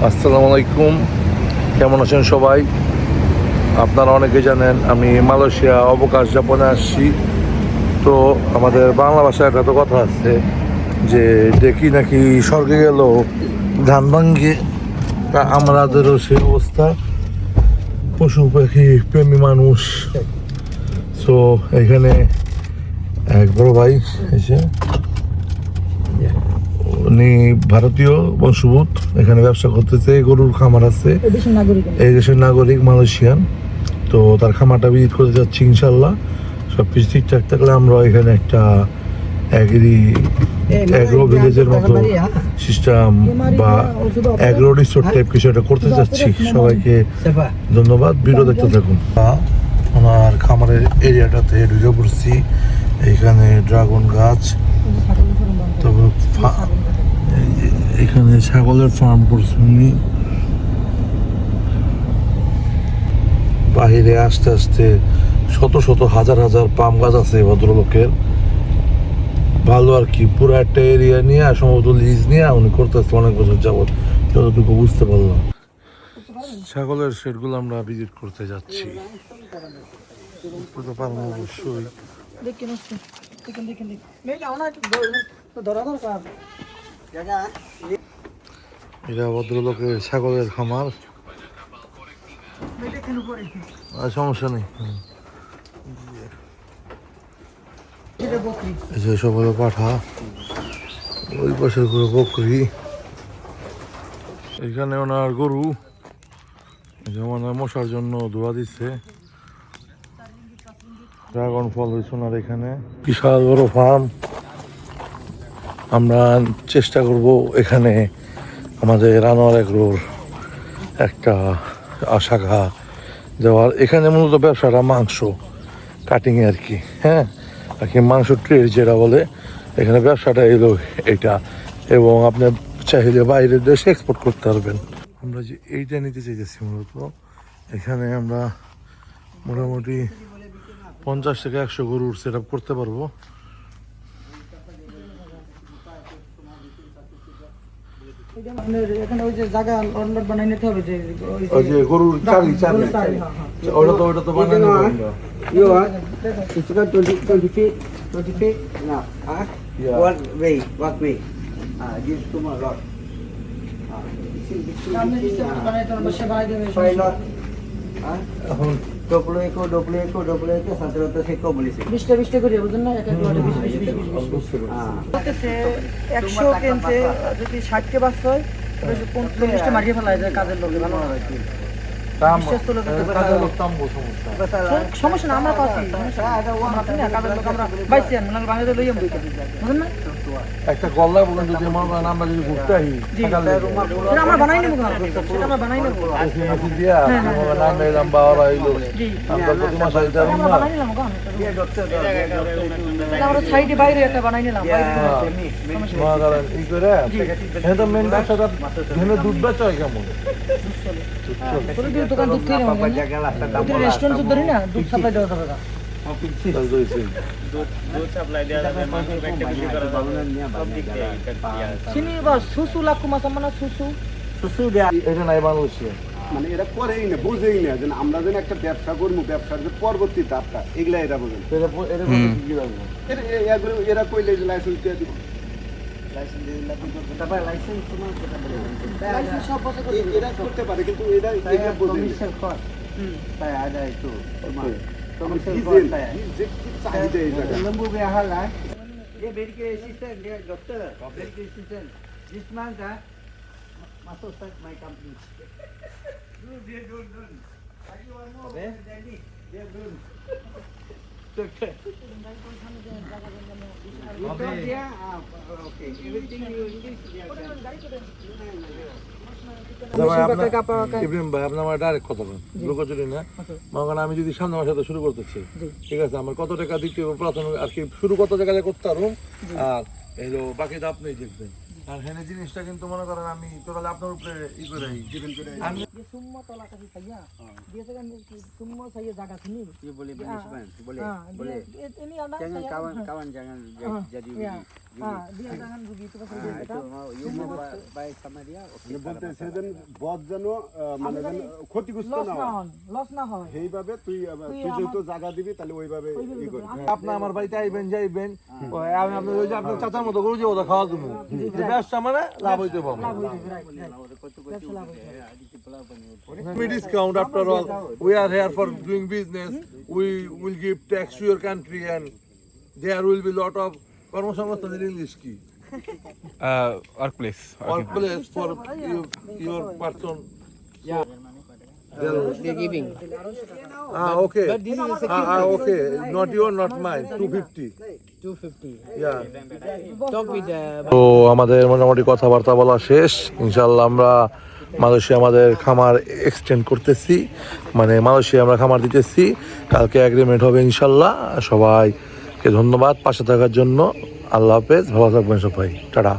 আসসালামু আলাইকুম, কেমন আছেন সবাই? আপনারা অনেকে জানেন আমি মালয়েশিয়া অবকাশ যাপনে আসছি। তো আমাদের বাংলা ভাষায় একটা তো কথা আছে যে দেখি নাকি স্বর্গে গেল ধান ভাঙ্গে, তা আমাদেরও সেই অবস্থা, পশু পাখি প্রেমী মানুষ। তো এখানে এক বড় ভাই এসে, উনি ভারতীয় বংশোদ্ভূত, এখানে ব্যবসা করতেছে, গরুর খামার আছে, এই দেশের নাগরিক মালয়েশিয়ান। তো তার খামারটা ভিজিট করতে যাচ্ছি ইনশাল্লাহ। সব কিছু ঠিকঠাক থাকলে আমরা এখানে একটা অ্যাগ্রো ভিলেজের মতো সিস্টেম বা অ্যাগ্রো রিসোর্ট টাইপ কিছু একটা করতে যাচ্ছি। সবাইকে ধন্যবাদ, ভিডিও দেখতে থাকুন। ওনার খামারের এরিয়াটাতে ঢুকে পড়ছি। এইখানে ড্রাগন গাছ, তবে এখানে ছাগলের ফার্ম করছেন উনি। বাহিরে আস্তে আস্তে শত শত হাজার হাজার পাম গাছ আছে ভদ্রলোকের। ভালো আর কি, পুরো একটা এরিয়া নিয়ে সম্ভবত লিজ নিয়ে উনি করতেছে অনেক বছর যাবত, যতটুকু বুঝতে পারলাম। ছাগলের শেডগুলো আমরা ভিজিট করতে যাচ্ছি। অবশ্যই এটা ভদ্রলোকের ছাগলের খামার। সমস্যা নেই, সব হলো পাঠা, ওই পাশের করে বকরি। এখানে ওনার গরু যেমন মশার জন্য ধোয়া দিচ্ছে। ড্রাগন ফল হয়েছে ওনার এখানে, বিশাল বড় ফার্ম। আমরা চেষ্টা করব এখানে আমাদের রানোয়ার এগ্রোর একটা শাখা দেওয়ার। এখানে মূলত ব্যবসাটা মাংস কাটিং আর কি, হ্যাঁ, আর কি মাংস ট্রেড যেটা বলে, এখানে ব্যবসাটা এলো এটা। এবং আপনি চাইলে বাইরের দেশে এক্সপোর্ট করতে পারবেন। আমরা যে এইটা নিতে চাইতেছি মূলত, এখানে আমরা মোটামুটি 50 থেকে 100 গরুর সেট আপ করতে পারবো। এখানে ওই যে জায়গা লট বানাই নিতে হবে, যে ওই যে গরুর চারি ওটা তো বানাই নিতে হবে। You are, it's got 20 feet now. Yeah. What way? This too much lot. সামনে যে বানাইতে হবে সে বানাই দেবে। Five lot. এখন 21 17 seko বলেছে। 20টা করে বুঝুন না, এক এক লটে 20 বলতেছে 100 কেনছে, যদি 60 কে বাস হয় তবে 50টা মারিয়ে ফেলা যায় কাজের লোকে, ভালো হয় কি সমস্যা না, আমরা পাচ্ছি একটা গল্লা বলুন, যদি আমরা যদি ঘুরতে আহি আমরা বানাই নেবো, আমরা বানাই নেবো আমরা সাইডে বাইরে একটা বানাই নিলাম। দুধ বেচা হয় কেমন? দোকান দুধ খেয়ে রেস্টুরেন্ট ধরি না, দুধ সাপ্লাই দেওয়া যাবে না। চিনি বা সুসু লাখু মাছ মানে সুসু এটা নাই বাংলাদেশে, মানে এরা করেই না, বুঝেই না যে আমরা যেন একটা ব্যবসা করবো, ব্যবসার যে পরবর্তী ধাপটা এগুলা এরা বোঝেন। এরা কইলে যে লাইসেন্স দিয়ে দিব, এরা করতে পারে, কিন্তু এরা বোঝে lembu behal lah. Dia medical assistant, dia doktor, medical assistant. This month masuk start my company. Dia don't. Lagi one more. Dia don't. Doktor. Dia okay. Everything you English dia. Ibrahim ভাই, আপনার আমার ডাইরেক্ট কথা বলেন, লোকাচুরি না। মনে আমি যদি সামনে আমার সাথে শুরু করতেছি, ঠিক আছে, আমার কত টাকা দিতে হবে প্রথমে আর কি, শুরু কত টাকা করতে পারবো, আর এই বাকিটা আপনি দেখবেন। আর হেনে জিনিসটা কিন্তু মনে করেন আমি টোটালি আপনার উপরে ই করে আমি Dia semua tolak kasih saya. Dia tu kan semua saya jaga sini. Dia boleh sebentar. Boleh. Ah, Boleh. ini anak Jangan saya. kawan jangan jadi Ya. Dia jangan begitu pasal dia itu cakap. mau you mau baik sama dia. Okey. বলতেছে যেন বদ যেন মানে যেন ক্ষতিগ্রস্ত Loss না না হয় হন, loss না হয়। সেইভাবে তুই যেহেতু জায়গা দিবি তাহলে ওইভাবে ই করবি আপনি আমার বাড়িতে আইবেন যাইবেন আমি আপনার ওই যে আপনার চাচার মতো করে যে ওটা খাওয়া দেবো ব্যবসা মানে লাভ হইতে পারবো লাভ হইবে, right, right. ব্যবসা লাভ হইবে। We discount after all. We are here for doing business. We will give tax to your country and there will be lot of কর্মসংস্থানের ইংলিশ কি workplace. workplace for your person. They're giving. Okay. Okay. Not your, not mine. 250. 250. Yeah. Talk with the তো আমাদের মোটামুটি কথাবার্তা বলা শেষ ইনশাল্লাহ আমরা মালয়েশিয়া আমাদের খামার এক্সটেন্ড করতেছি মানে মালয়েশিয়া আমরা খামার দিতেছি কালকে এগ্রিমেন্ট হবে ইনশাল্লাহ সবাইকে ধন্যবাদ পাশে থাকার জন্য আল্লাহ হাফেজ ভালো থাকবেন সবাই টাটা